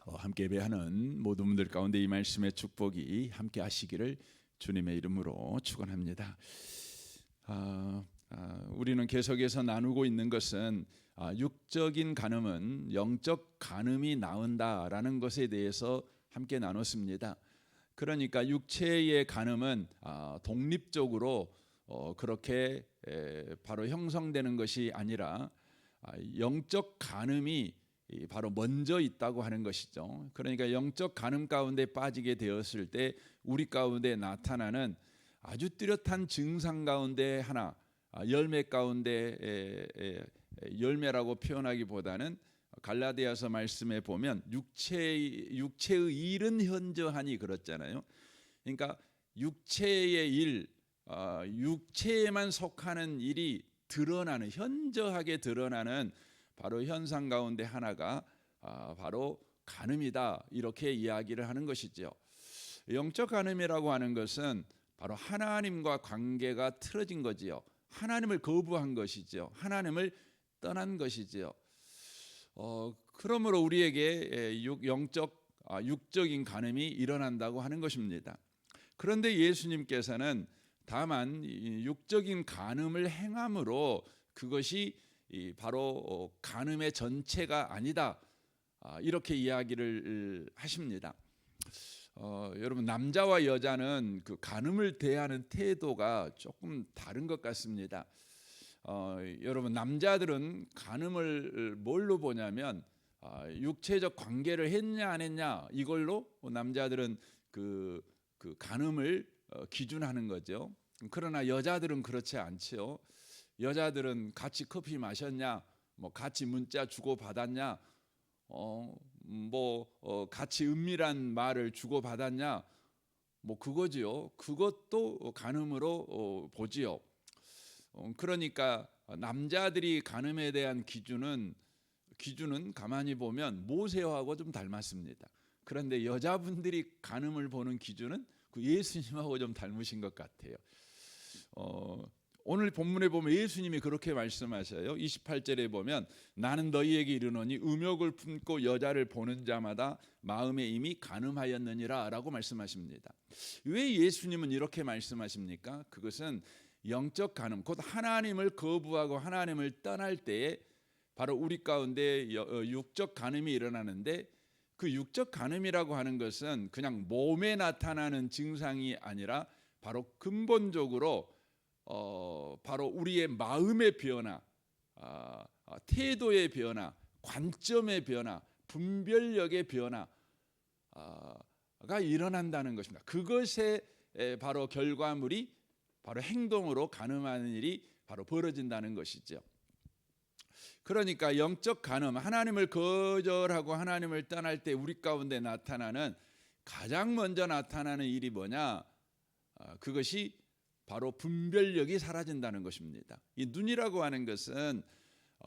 함께 예배하는 모든 분들 가운데 이 말씀의 축복이 함께 하시기를 주님의 이름으로 축원합니다. 우리는 계속해서 나누고 있는 것은 육적인 간음은 영적 간음이 나온다라는 것에 대해서 함께 나눴습니다. 그러니까 육체의 간음은 독립적으로 그렇게 바로 형성되는 것이 아니라 영적 간음이 바로 먼저 있다고 하는 것이죠. 그러니까 영적 간음 가운데 빠지게 되었을 때 우리 가운데 나타나는 아주 뚜렷한 증상 가운데 하나, 열매 가운데 열매라고 표현하기보다는 갈라디아서 말씀에 보면 육체의 일은 현저하니 그렇잖아요. 그러니까 육체의 일, 육체에만 속하는 일이 드러나는, 현저하게 드러나는 바로 현상 가운데 하나가 바로 간음이다, 이렇게 이야기를 하는 것이죠. 영적 간음이라고 하는 것은 바로 하나님과 관계가 틀어진 거지요. 하나님을 거부한 것이죠. 하나님을 떠난 것이지요. 그러므로 우리에게 육적인 간음이 일어난다고 하는 것입니다. 그런데 예수님께서는 다만 육적인 간음을 행함으로 그것이 바로 간음의 전체가 아니다, 이렇게 이야기를 하십니다. 여러분, 남자와 여자는 그 간음을 대하는 태도가 조금 다른 것 같습니다. 여러분, 남자들은 간음을 뭘로 보냐면 육체적 관계를 했냐 안 했냐, 이걸로 남자들은 그 간음을 기준하는 거죠. 그러나 여자들은 그렇지 않지요. 여자들은 같이 커피 마셨냐, 같이 문자 주고 받았냐, 같이 은밀한 말을 주고 받았냐, 그거지요. 그것도 간음으로 보지요. 그러니까 남자들이 간음에 대한 기준은 가만히 보면 모세하고 좀 닮았습니다. 그런데 여자분들이 간음을 보는 기준은 그 예수님하고 좀 닮으신 것 같아요. 오늘 본문에 보면 예수님이 그렇게 말씀하셔요. 28절에 보면 나는 너희에게 이르노니 음욕을 품고 여자를 보는 자마다 마음에 이미 간음하였느니라 라고 말씀하십니다. 왜 예수님은 이렇게 말씀하십니까? 그것은 영적 간음, 곧 하나님을 거부하고 하나님을 떠날 때에 바로 우리 가운데 육적 간음이 일어나는데, 그 육적 간음이라고 하는 것은 그냥 몸에 나타나는 증상이 아니라 바로 근본적으로 바로 우리의 마음의 변화, 태도의 변화, 관점의 변화, 분별력의 변화가 일어난다는 것입니다. 그것의 바로 결과물이 바로 행동으로 간음하는 일이 바로 벌어진다는 것이죠. 그러니까 영적 간음, 하나님을 거절하고 하나님을 떠날 때 우리 가운데 나타나는, 가장 먼저 나타나는 일이 뭐냐? 그것이 바로 분별력이 사라진다는 것입니다. 이 눈이라고 하는 것은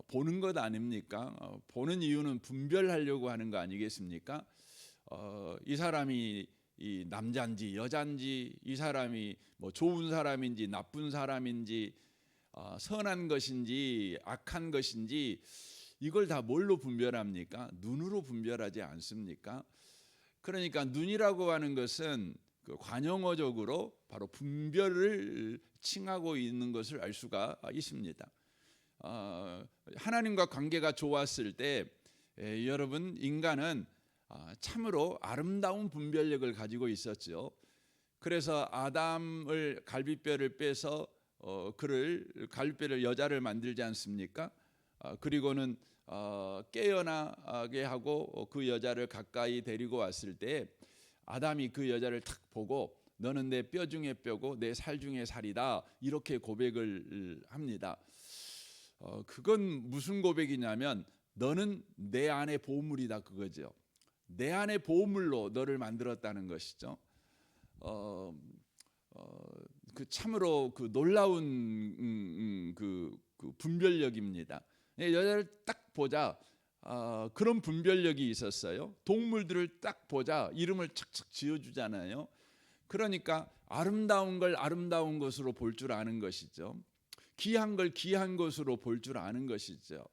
보는 것 아닙니까? 보는 이유는 분별하려고 하는 거 아니겠습니까? 이 사람이 이 남자인지 여자인지, 이 사람이 좋은 사람인지 나쁜 사람인지, 선한 것인지 악한 것인지, 이걸 다 뭘로 분별합니까? 눈으로 분별하지 않습니까? 그러니까 눈이라고 하는 것은 그 관용어적으로 바로 분별을 칭하고 있는 것을 알 수가 있습니다. 하나님과 관계가 좋았을 때 여러분, 인간은 참으로 아름다운 분별력을 가지고 있었죠. 그래서 아담을 갈비뼈를 빼서 갈비뼈를 여자를 만들지 않습니까? 그리고는 깨어나게 하고 그 여자를 가까이 데리고 왔을 때 아담이 그 여자를 탁 보고 너는 내 뼈 중에 뼈고 내 살 중에 살이다, 이렇게 고백을 합니다. 그건 무슨 고백이냐면 너는 내 안의 보물이다, 그거죠. 내 안의 보물로 너를 만들었다는 것이죠. 그 참으로 그 놀라운 그 분별력입니다. 여자를 딱 보자, 그런 분별력이 있었어요. 동물들을 딱 보자 이름을 착착 지어주잖아요. 그러니까 아름다운 걸 아름다운 것으로 볼 줄 아는 것이죠. 귀한 걸 귀한 것으로 볼 줄 아는 것이죠.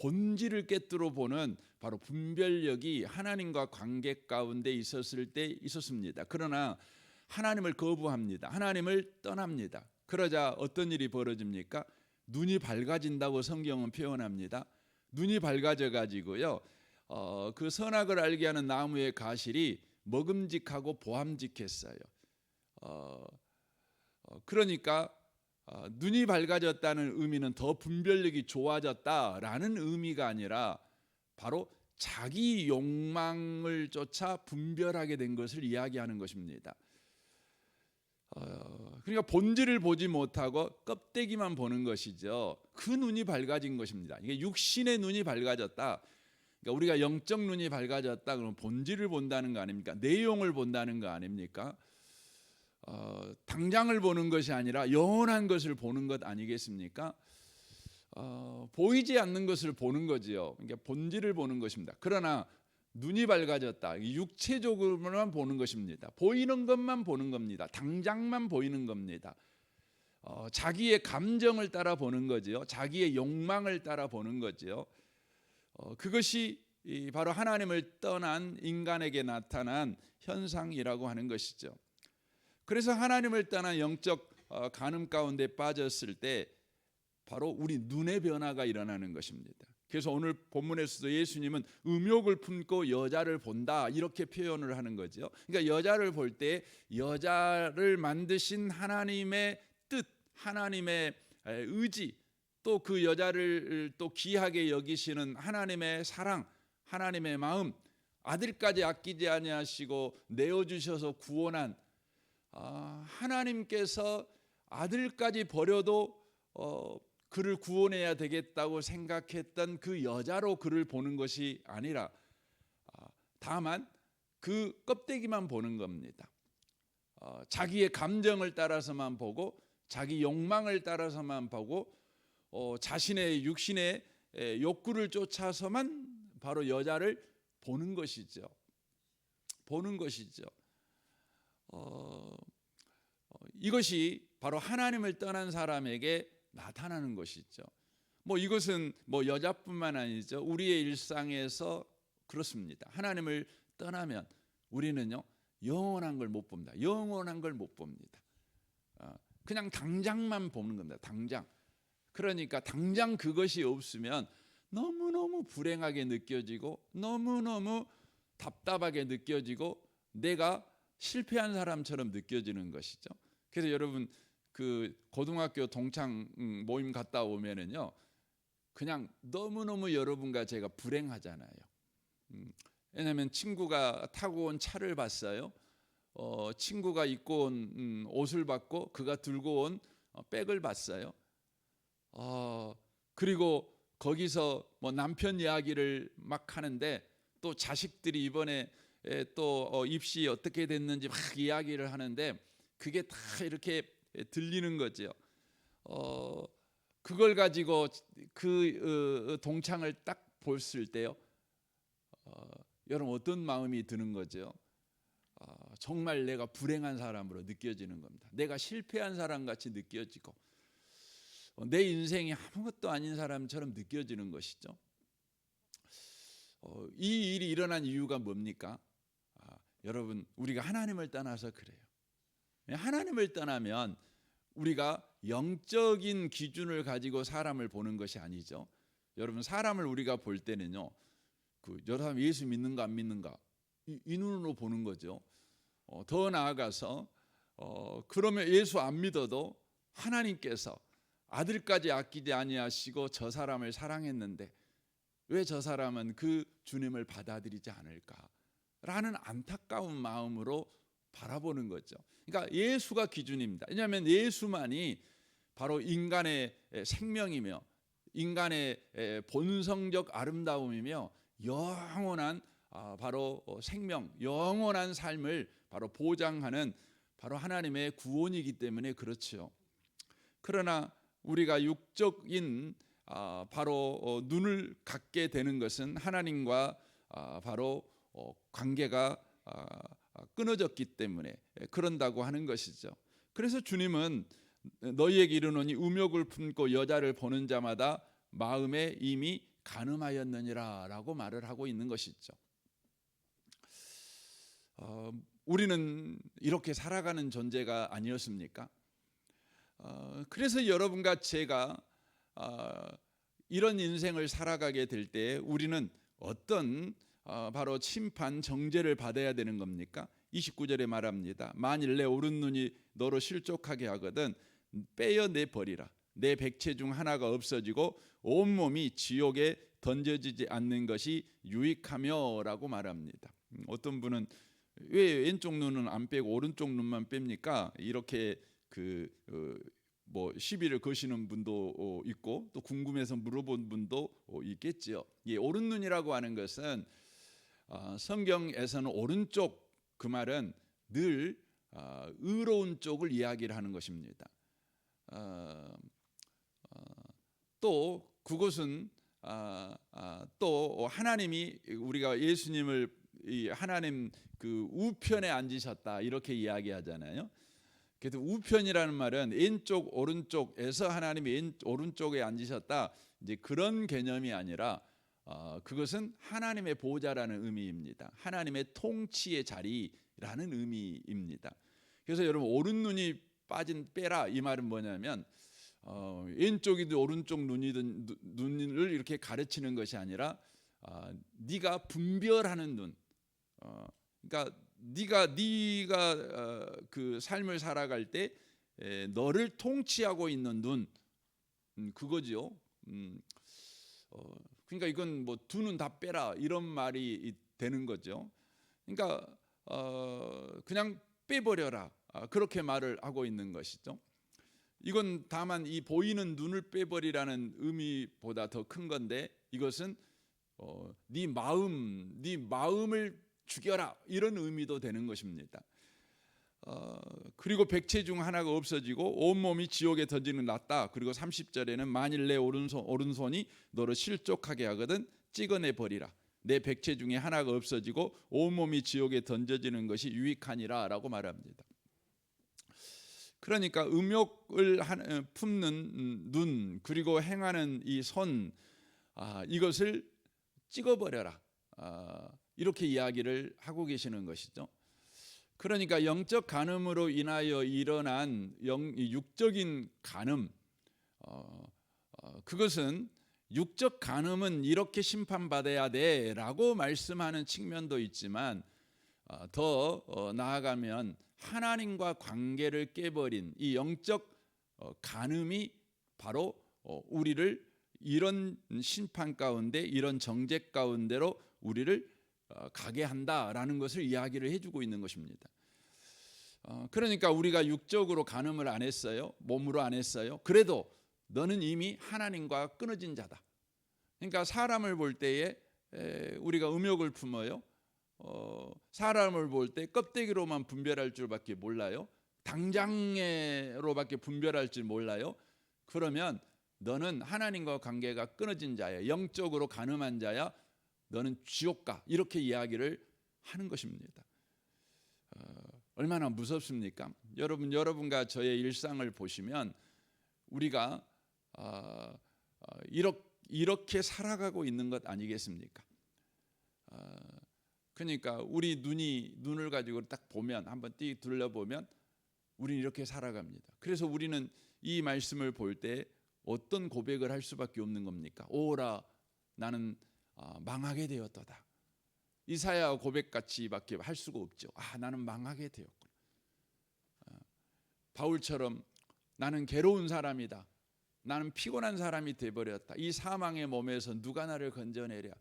본질을 꿰뚫어 보는 바로 분별력이 하나님과 관계 가운데 있었을 때 있었습니다. 그러나 하나님을 거부합니다. 하나님을 떠납니다. 그러자 어떤 일이 벌어집니까? 눈이 밝아진다고 성경은 표현합니다. 눈이 밝아져 가지고요, 그 선악을 알게 하는 나무의 가실이 먹음직하고 보암직했어요. 그러니까 눈이 밝아졌다는 의미는 더 분별력이 좋아졌다라는 의미가 아니라 바로 자기 욕망을 쫓아 분별하게 된 것을 이야기하는 것입니다. 그러니까 본질을 보지 못하고 껍데기만 보는 것이죠. 그 눈이 밝아진 것입니다. 이게 육신의 눈이 밝아졌다. 그러니까 우리가 영적 눈이 밝아졌다 그러면 본질을 본다는 거 아닙니까? 내용을 본다는 거 아닙니까? 당장을 보는 것이 아니라 영원한 것을 보는 것 아니겠습니까? 보이지 않는 것을 보는 거지요. 그러니까 본질을 보는 것입니다. 그러나 눈이 밝아졌다. 육체적으로만 보는 것입니다. 보이는 것만 보는 겁니다. 당장만 보이는 겁니다. 자기의 감정을 따라 보는 거지요. 자기의 욕망을 따라 보는 거지요. 그것이 바로 하나님을 떠난 인간에게 나타난 현상이라고 하는 것이죠. 그래서 하나님을 떠난 영적 간음 가운데 빠졌을 때 바로 우리 눈의 변화가 일어나는 것입니다. 그래서 오늘 본문에서도 예수님은 음욕을 품고 여자를 본다 이렇게 표현을 하는 거죠. 그러니까 여자를 볼 때 여자를 만드신 하나님의 뜻, 하나님의 의지, 또 그 여자를 또 귀하게 여기시는 하나님의 사랑, 하나님의 마음, 아들까지 아끼지 아니하시고 내어주셔서 구원한 하나님께서 아들까지 버려도 그를 구원해야 되겠다고 생각했던 그 여자로 그를 보는 것이 아니라 다만 그 껍데기만 보는 겁니다. 자기의 감정을 따라서만 보고 자기 욕망을 따라서만 보고 자신의 육신의 욕구를 쫓아서만 바로 여자를 보는 것이죠. 보는 것이죠. 이것이 바로 하나님을 떠난 사람에게 나타나는 것이죠. 이것은 여자뿐만 아니죠. 우리의 일상에서 그렇습니다. 하나님을 떠나면 우리는요 영원한 걸 못 봅니다. 영원한 걸 못 봅니다. 그냥 당장만 보는 겁니다. 당장. 그러니까 당장 그것이 없으면 너무너무 불행하게 느껴지고 너무너무 답답하게 느껴지고 내가 실패한 사람처럼 느껴지는 것이죠. 그래서 여러분 그 고등학교 동창 모임 갔다 오면은요 그냥 너무너무 여러분과 제가 불행하잖아요. 왜냐하면 친구가 타고 온 차를 봤어요. 친구가 입고 온 옷을 봤고 그가 들고 온 백을 봤어요. 그리고 거기서 남편 이야기를 막 하는데 또 자식들이 이번에 또 입시 어떻게 됐는지 막 이야기를 하는데 그게 다 이렇게 들리는 거죠. 그걸 가지고 그 동창을 딱 봤을 때요, 여러분 어떤 마음이 드는 거죠? 정말 내가 불행한 사람으로 느껴지는 겁니다. 내가 실패한 사람 같이 느껴지고 내 인생이 아무것도 아닌 사람처럼 느껴지는 것이죠. 이 일이 일어난 이유가 뭡니까? 여러분 우리가 하나님을 떠나서 그래요. 하나님을 떠나면 우리가 영적인 기준을 가지고 사람을 보는 것이 아니죠. 여러분 사람을 우리가 볼 때는요, 저 사람 예수 믿는가 안 믿는가 이 눈으로 보는 거죠. 더 나아가서 그러면 예수 안 믿어도 하나님께서 아들까지 아끼지 아니하시고 저 사람을 사랑했는데 왜 저 사람은 그 주님을 받아들이지 않을까라는 안타까운 마음으로 바라보는 거죠. 그러니까 예수가 기준입니다. 왜냐하면 예수만이 바로 인간의 생명이며 인간의 본성적 아름다움이며 영원한 바로 생명, 영원한 삶을 바로 보장하는 바로 하나님의 구원이기 때문에 그렇죠. 그러나 우리가 육적인 바로 눈을 갖게 되는 것은 하나님과 바로 관계가 끊어졌기 때문에 그런다고 하는 것이죠. 그래서 주님은 너희에게 이르노니 음욕을 품고 여자를 보는 자마다 마음에 이미 간음하였느니라라고 말을 하고 있는 것이죠. 우리는 이렇게 살아가는 존재가 아니었습니까? 그래서 여러분과 제가 이런 인생을 살아가게 될 때 우리는 어떤 바로 심판 정죄를 받아야 되는 겁니까? 29절에 말합니다. 만일 내 오른 눈이 너로 실족하게 하거든 빼어내 버리라. 내 백체 중 하나가 없어지고 온몸이 지옥에 던져지지 않는 것이 유익하며라고 말합니다. 어떤 분은 왜 왼쪽 눈은 안 빼고 오른쪽 눈만 뺍니까? 이렇게 시비를 거시는 분도 있고 또 궁금해서 물어본 분도 있겠지요. 이 오른 눈이라고 하는 것은 성경에서는 오른쪽, 그 말은 늘 의로운 쪽을 이야기를 하는 것입니다. 또 그것은 또 하나님이 우리가 예수님을 이 하나님 그 우편에 앉으셨다 이렇게 이야기하잖아요. 그래서 우편이라는 말은 왼쪽 오른쪽에서 하나님이 오른쪽에 앉으셨다 이제 그런 개념이 아니라 그것은 하나님의 보좌라는 의미입니다. 하나님의 통치의 자리라는 의미입니다. 그래서 여러분 오른 눈이 빠진 빼라 이 말은 뭐냐면 왼쪽이든 오른쪽 눈이든 눈을 이렇게 가르치는 것이 아니라 네가 분별하는 눈. 그러니까 네가 그 삶을 살아갈 때 너를 통치하고 있는 눈, 그거죠. 그러니까 이건 뭐 두 눈 다 빼라 이런 말이 되는 거죠. 그러니까 그냥 빼버려라 그렇게 말을 하고 있는 것이죠. 이건 다만 이 보이는 눈을 빼버리라는 의미보다 더 큰 건데 이것은 네 마음을 죽여라 이런 의미도 되는 것입니다. 그리고 백체 중 하나가 없어지고 온몸이 지옥에 던지는 낫다. 그리고 30절에는 만일 내 오른손이 너를 실족하게 하거든 찍어내 버리라. 내 백체 중에 하나가 없어지고 온몸이 지옥에 던져지는 것이 유익하니라 라고 말합니다. 그러니까 음욕을 품는 눈 그리고 행하는 이 손 이것을 찍어버려라 이렇게 이야기를 하고 계시는 것이죠. 그러니까 영적 간음으로 인하여 일어난 육적인 간음 그것은 육적 간음은 이렇게 심판받아야 돼라고 말씀하는 측면도 있지만 더 나아가면 하나님과 관계를 깨버린 이 영적 간음이 바로 우리를 이런 심판 가운데 이런 정죄 가운데로 우리를 가게 한다라는 것을 이야기를 해주고 있는 것입니다. 그러니까 우리가 육적으로 간음을 안 했어요. 몸으로 안 했어요. 그래도 너는 이미 하나님과 끊어진 자다. 그러니까 사람을 볼 때에 우리가 음욕을 품어요. 사람을 볼 때 껍데기로만 분별할 줄밖에 몰라요. 당장으로밖에 분별할 줄 몰라요. 그러면 너는 하나님과 관계가 끊어진 자야. 영적으로 간음한 자야. 너는 지옥 가. 이렇게 이야기를 하는 것입니다. 얼마나 무섭습니까? 여러분과 저의 일상을 보시면 우리가 이렇게 살아가고 있는 것 아니겠습니까? 그러니까 우리 눈을 가지고 딱 보면 한번 띄 둘러보면 우리는 이렇게 살아갑니다. 그래서 우리는 이 말씀을 볼 때 어떤 고백을 할 수밖에 없는 겁니까? 오라 나는 망하게 되었도다. 이사야 고백같이밖에 할 수가 없죠. 나는 망하게 되었구나. 바울처럼 나는 괴로운 사람이다. 나는 피곤한 사람이 되어버렸다. 이 사망의 몸에서 누가 나를 건져내랴.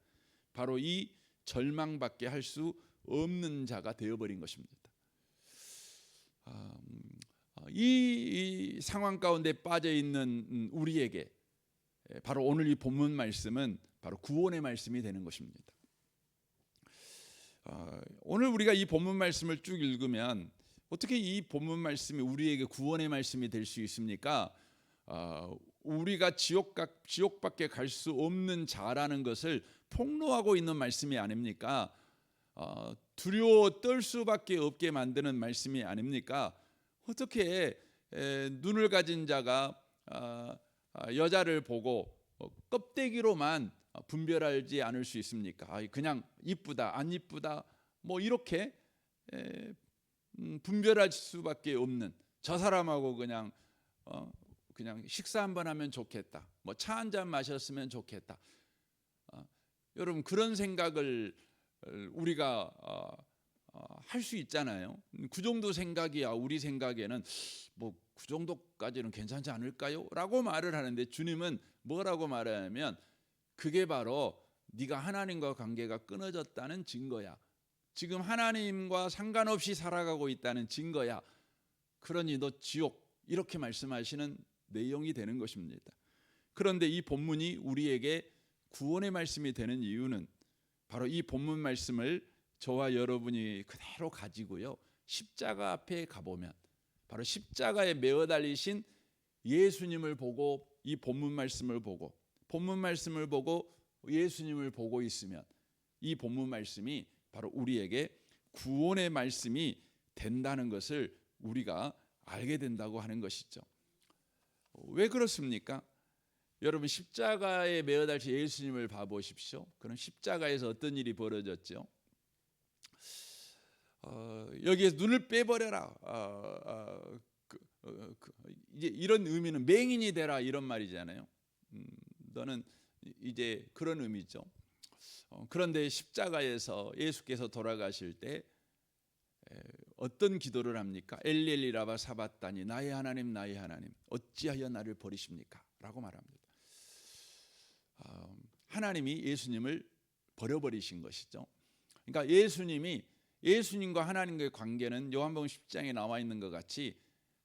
바로 이 절망밖에 할 수 없는 자가 되어버린 것입니다. 이 상황 가운데 빠져 있는 우리에게 바로 오늘 이 본문 말씀은 바로 구원의 말씀이 되는 것입니다. 오늘 우리가 이 본문 말씀을 쭉 읽으면 어떻게 이 본문 말씀이 우리에게 구원의 말씀이 될 수 있습니까? 우리가 지옥밖에 갈 수 없는 자라는 것을 폭로하고 있는 말씀이 아닙니까? 두려워 떨 수밖에 없게 만드는 말씀이 아닙니까? 어떻게 눈을 가진 자가 여자를 보고 껍데기로만 분별하지 않을 수 있습니까? 그냥 이쁘다 안 이쁘다 뭐 이렇게 분별할 수밖에 없는, 저 사람하고 그냥 식사 한번 하면 좋겠다, 뭐 차 한 잔 마셨으면 좋겠다. 여러분 그런 생각을 우리가 할 수 있잖아요. 그 정도 생각이야 우리 생각에는 뭐 그 정도까지는 괜찮지 않을까요? 라고 말을 하는데 주님은 뭐라고 말하냐면 그게 바로 네가 하나님과 관계가 끊어졌다는 증거야. 지금 하나님과 상관없이 살아가고 있다는 증거야. 그러니 너 지옥, 이렇게 말씀하시는 내용이 되는 것입니다. 그런데 이 본문이 우리에게 구원의 말씀이 되는 이유는 바로 이 본문 말씀을 저와 여러분이 그대로 가지고요, 십자가 앞에 가보면 바로 십자가에 매어 달리신 예수님을 보고 이 본문 말씀을 보고 예수님을 보고 있으면 이 본문 말씀이 바로 우리에게 구원의 말씀이 된다는 것을 우리가 알게 된다고 하는 것이죠. 왜 그렇습니까? 여러분 십자가에 매어 달린 예수님을 봐보십시오. 그럼 십자가에서 어떤 일이 벌어졌죠? 여기에서 눈을 빼버려라. 이제 이런 의미는 맹인이 되라 이런 말이잖아요. 너는 이제 그런 의미죠. 그런데 십자가에서 예수께서 돌아가실 때 어떤 기도를 합니까? 엘리 라바 사바다니, 나의 하나님 나의 하나님 어찌하여 나를 버리십니까? 라고 말합니다. 하나님이 예수님을 버려버리신 것이죠. 그러니까 예수님과 하나님과의 관계는 요한복음 10장에 나와 있는 것 같이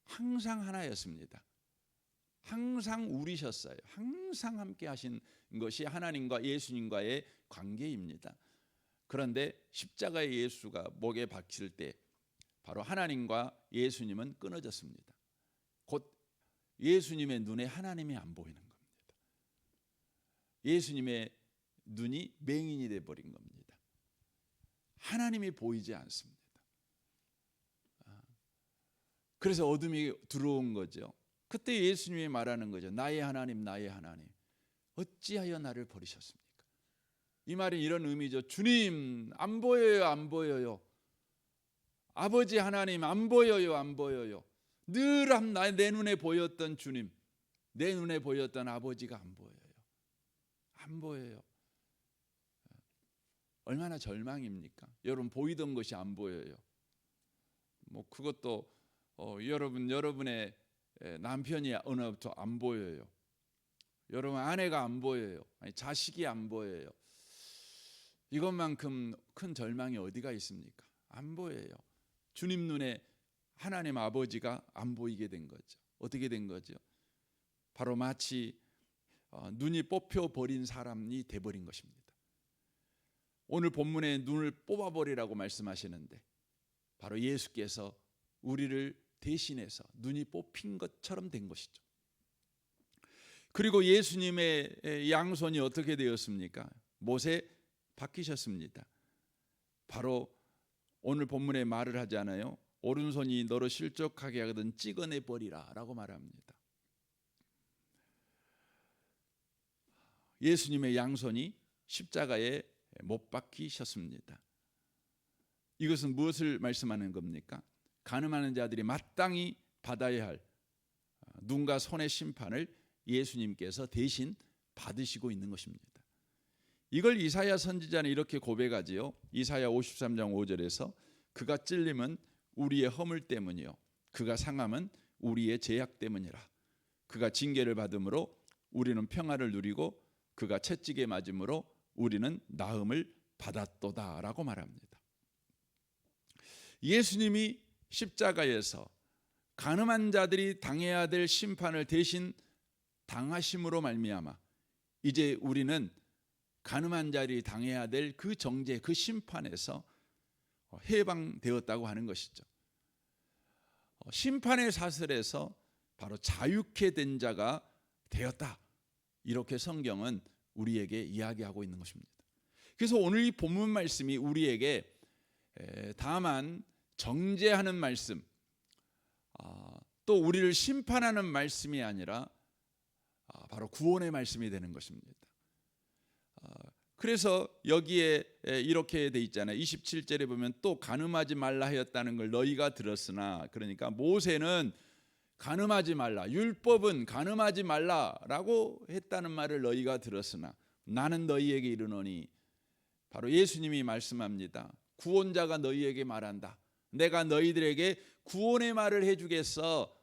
항상 하나였습니다. 항상 우리셨어요. 항상 함께 하신 것이 하나님과 예수님과의 관계입니다. 그런데 십자가의 예수가 목에 박힐 때 바로 하나님과 예수님은 끊어졌습니다. 곧 예수님의 눈에 하나님이 안 보이는 겁니다. 예수님의 눈이 맹인이 돼 버린 겁니다. 하나님이 보이지 않습니다. 그래서 어둠이 들어온 거죠. 그때 예수님이 말하는 거죠. 나의 하나님 나의 하나님 어찌하여 나를 버리셨습니까? 이 말은 이런 의미죠. 주님 안 보여요 안 보여요. 아버지 하나님 안 보여요 안 보여요. 늘 내 눈에 보였던 주님, 내 눈에 보였던 아버지가 안 보여요. 안 보여요. 얼마나 절망입니까? 여러분 보이던 것이 안 보여요. 뭐 그것도 여러분의 남편이 어느 날부터 안 보여요. 여러분 아내가 안 보여요. 아니, 자식이 안 보여요. 이것만큼 큰 절망이 어디가 있습니까? 안 보여요. 주님 눈에 하나님 아버지가 안 보이게 된 거죠. 어떻게 된 거죠? 바로 마치 눈이 뽑혀 버린 사람이 돼버린 것입니다. 오늘 본문에 눈을 뽑아버리라고 말씀하시는데 바로 예수께서 우리를 대신해서 눈이 뽑힌 것처럼 된 것이죠. 그리고 예수님의 양손이 어떻게 되었습니까? 못에 박히셨습니다. 바로 오늘 본문에 말을 하지 않아요? 오른손이 너를 실족하게 하거든 찍어내 버리라 라고 말합니다. 예수님의 양손이 십자가에 못 박히셨습니다. 이것은 무엇을 말씀하는 겁니까? 간음하는 자들이 마땅히 받아야 할 눈과 손의 심판을 예수님께서 대신 받으시고 있는 것입니다. 이걸 이사야 선지자는 이렇게 고백하지요. 이사야 53장 5절에서 그가 찔림은 우리의 허물 때문이요 그가 상함은 우리의 죄악 때문이라. 그가 징계를 받음으로 우리는 평화를 누리고 그가 채찍에 맞음으로 우리는 나음을 받았도다 라고 말합니다. 예수님이 십자가에서 간음한 자들이 당해야 될 심판을 대신 당하심으로 말미암아 이제 우리는 간음한 자들이 당해야 될 그 정죄, 그 심판에서 해방되었다고 하는 것이죠. 심판의 사슬에서 바로 자유케 된 자가 되었다. 이렇게 성경은 우리에게 이야기하고 있는 것입니다. 그래서 오늘 이 본문 말씀이 우리에게 다만 정죄하는 말씀, 또 우리를 심판하는 말씀이 아니라 바로 구원의 말씀이 되는 것입니다. 그래서 여기에 이렇게 돼 있잖아요. 27절에 보면 또 간음하지 말라 하였다는 걸 너희가 들었으나, 그러니까 모세는 간음하지 말라, 율법은 간음하지 말라라고 했다는 말을 너희가 들었으나 나는 너희에게 이르노니, 바로 예수님이 말씀합니다. 구원자가 너희에게 말한다. 내가 너희들에게 구원의 말을 해주겠어,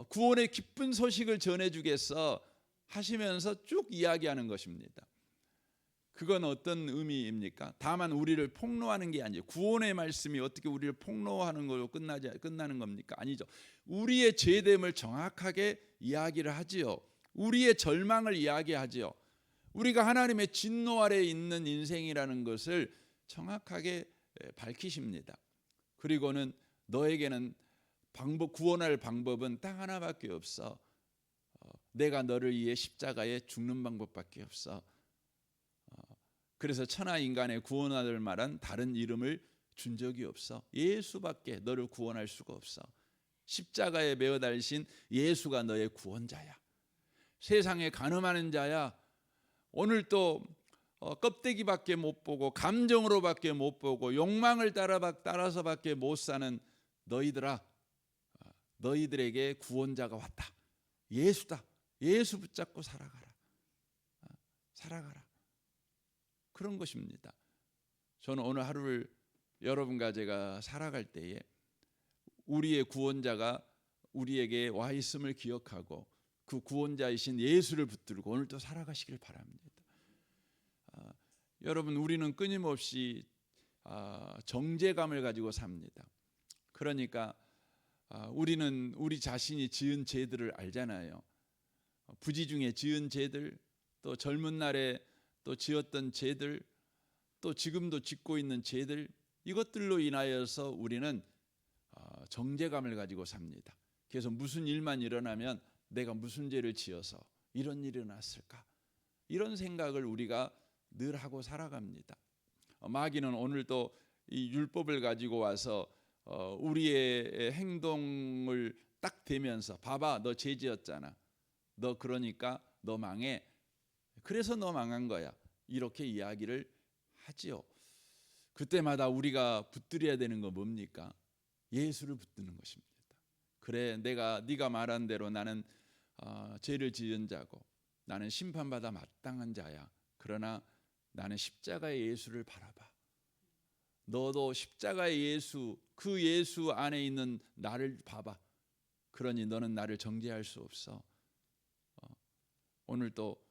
구원의 기쁜 소식을 전해주겠어 하시면서 쭉 이야기하는 것입니다. 그건 어떤 의미입니까? 다만 우리를 폭로하는 게 아니에요. 구원의 말씀이 어떻게 우리를 폭로하는 걸로 끝나는 겁니까? 아니죠. 우리의 죄됨을 정확하게 이야기를 하지요. 우리의 절망을 이야기하지요. 우리가 하나님의 진노 아래에 있는 인생이라는 것을 정확하게 밝히십니다. 그리고는 너에게는 구원할 방법은 딱 하나밖에 없어. 내가 너를 위해 십자가에 죽는 방법밖에 없어. 그래서 천하 인간의 구원을 말한 다른 이름을 준 적이 없어. 예수밖에 너를 구원할 수가 없어. 십자가에 매어 달리신 예수가 너의 구원자야. 세상에 간음하는 자야. 오늘 또 껍데기밖에 못 보고 감정으로밖에 못 보고 욕망을 따라서밖에 못 사는 너희들아, 너희들에게 구원자가 왔다. 예수다. 예수 붙잡고 살아가라. 살아가라. 그런 것입니다. 저는 오늘 하루를 여러분과 제가 살아갈 때에 우리의 구원자가 우리에게 와 있음을 기억하고 그 구원자이신 예수를 붙들고 오늘도 살아가시길 바랍니다. 여러분, 우리는 끊임없이 정죄감을 가지고 삽니다. 그러니까 우리는 우리 자신이 지은 죄들을 알잖아요. 부지 중에 지은 죄들, 또 젊은 날에 또 지었던 죄들, 또 지금도 짓고 있는 죄들, 이것들로 인하여서 우리는 정죄감을 가지고 삽니다. 그래서 무슨 일만 일어나면 내가 무슨 죄를 지어서 이런 일이 일어났을까, 이런 생각을 우리가 늘 하고 살아갑니다. 마귀는 오늘도 이 율법을 가지고 와서 우리의 행동을 딱 대면서, 봐봐, 너 죄 지었잖아, 너 그러니까 너 망해, 그래서 너 망한 거야, 이렇게 이야기를 하지요. 그때마다 우리가 붙들어야 되는 건 뭡니까? 예수를 붙드는 것입니다. 그래, 네가 말한 대로 나는 죄를 지은 자고 나는 심판받아 마땅한 자야. 그러나 나는 십자가의 예수를 바라봐. 너도 십자가의 예수, 그 예수 안에 있는 나를 봐봐. 그러니 너는 나를 정죄할 수 없어. 오늘도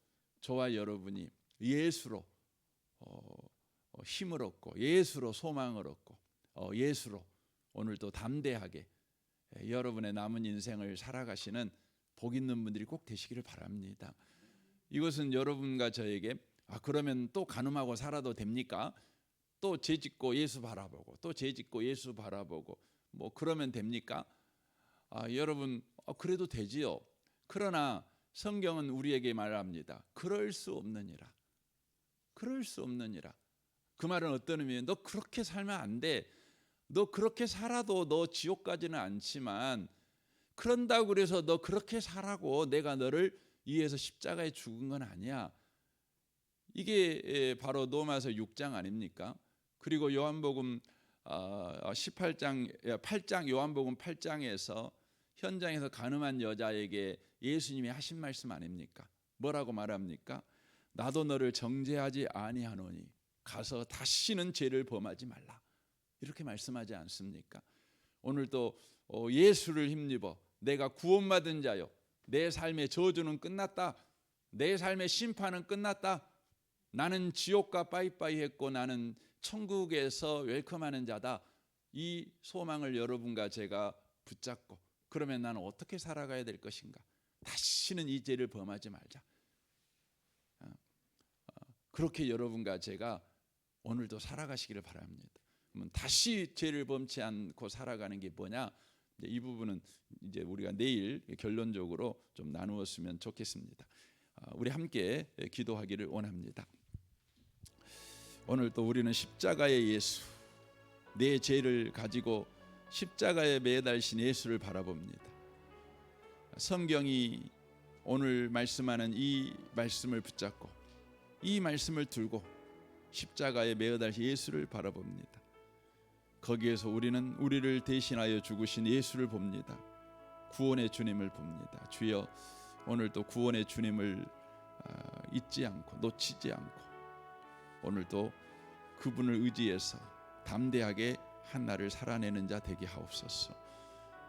저와 여러분이 예수로 힘을 얻고, 예수로 소망을 얻고, 예수로 오늘도 담대하게 여러분의 남은 인생을 살아가시는 복 있는 분들이 꼭 되시기를 바랍니다. 이것은 여러분과 저에게 그러면 또 간음하고 살아도 됩니까? 또 죄짓고 예수 바라보고, 또 죄짓고 예수 바라보고, 뭐 그러면 됩니까? 여러분, 그래도 되지요. 그러나 성경은 우리에게 말합니다. 그럴 수 없느니라. 그럴 수 없느니라. 그 말은 어떤 의미예요? 너 그렇게 살면 안 돼. 너 그렇게 살아도 너 지옥 가지는 않지만, 그런다고 그래서 너 그렇게 살라고 내가 너를 위해서 십자가에 죽은 건 아니야. 이게 바로 로마서 6장 아닙니까? 그리고 요한복음 8장 요한복음 8장에서 현장에서 간음한 여자에게 예수님이 하신 말씀 아닙니까? 뭐라고 말합니까? 나도 너를 정죄하지 아니하노니 가서 다시는 죄를 범하지 말라. 이렇게 말씀하지 않습니까? 오늘도 예수를 힘입어 내가 구원받은 자요, 내 삶의 저주는 끝났다, 내 삶의 심판은 끝났다, 나는 지옥과 빠이빠이 했고 나는 천국에서 웰컴하는 자다, 이 소망을 여러분과 제가 붙잡고, 그러면 나는 어떻게 살아가야 될 것인가? 다시는 이 죄를 범하지 말자. 그렇게 여러분과 제가 오늘도 살아가시기를 바랍니다. 다시 죄를 범치 않고 살아가는 게 뭐냐? 이 부분은 이제 우리가 내일 결론적으로 좀 나누었으면 좋겠습니다. 우리 함께 기도하기를 원합니다. 오늘 또 우리는 십자가의 예수, 내 죄를 가지고 십자가에 매달신 예수를 바라봅니다. 성경이 오늘 말씀하는 이 말씀을 붙잡고 이 말씀을 들고 십자가에 매어달린 예수를 바라봅니다. 거기에서 우리는 우리를 대신하여 죽으신 예수를 봅니다. 구원의 주님을 봅니다. 주여, 오늘도 구원의 주님을 잊지 않고 놓치지 않고 오늘도 그분을 의지해서 담대하게 한날을 살아내는 자 되게 하옵소서.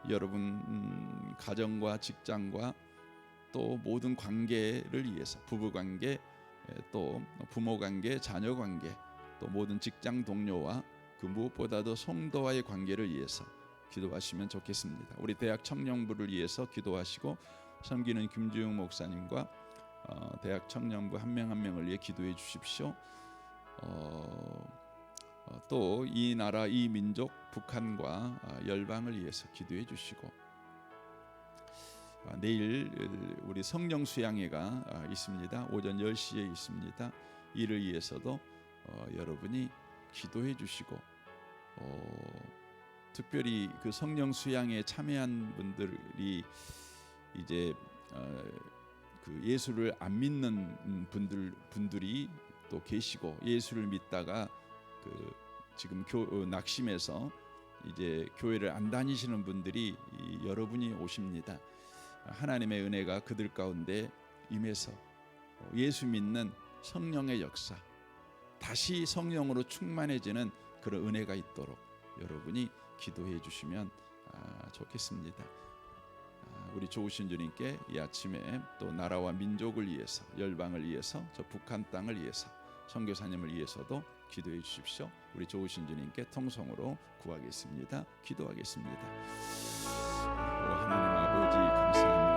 여러분 가정과 직장과 또 모든 관계를 위해서, 부부관계, 또 부모관계, 자녀관계, 또 모든 직장 동료와 그 무엇보다도 성도와의 관계를 위해서 기도하시면 좋겠습니다. 우리 대학 청년부를 위해서 기도하시고 섬기는 김주영 목사님과 대학 청년부 한 명 한 명을 위해 기도해 주십시오. 또 이 나라, 이 민족, 북한과 열방을 위해서 기도해 주시고, 내일 우리 성령 수양회가 있습니다. 오전 10시에 있습니다. 이를 위해서도 여러분이 기도해 주시고, 특별히 그 성령 수양에 참여한 분들이 이제 그 예수를 안 믿는 분들이 또 계시고, 예수를 믿다가 그 지금 낙심해서 이제 교회를 안 다니시는 분들이 여러분이 오십니다. 하나님의 은혜가 그들 가운데 임해서 예수 믿는 성령의 역사, 다시 성령으로 충만해지는 그런 은혜가 있도록 여러분이 기도해 주시면 좋겠습니다. 우리 좋으신 주님께 이 아침에 또 나라와 민족을 위해서, 열방을 위해서, 저 북한 땅을 위해서, 선교사님을 위해서도 기도해 주십시오. 우리 좋으신 주님께 통성으로 구하겠습니다. 기도하겠습니다. 오 하나님 아버지, 감사합니다.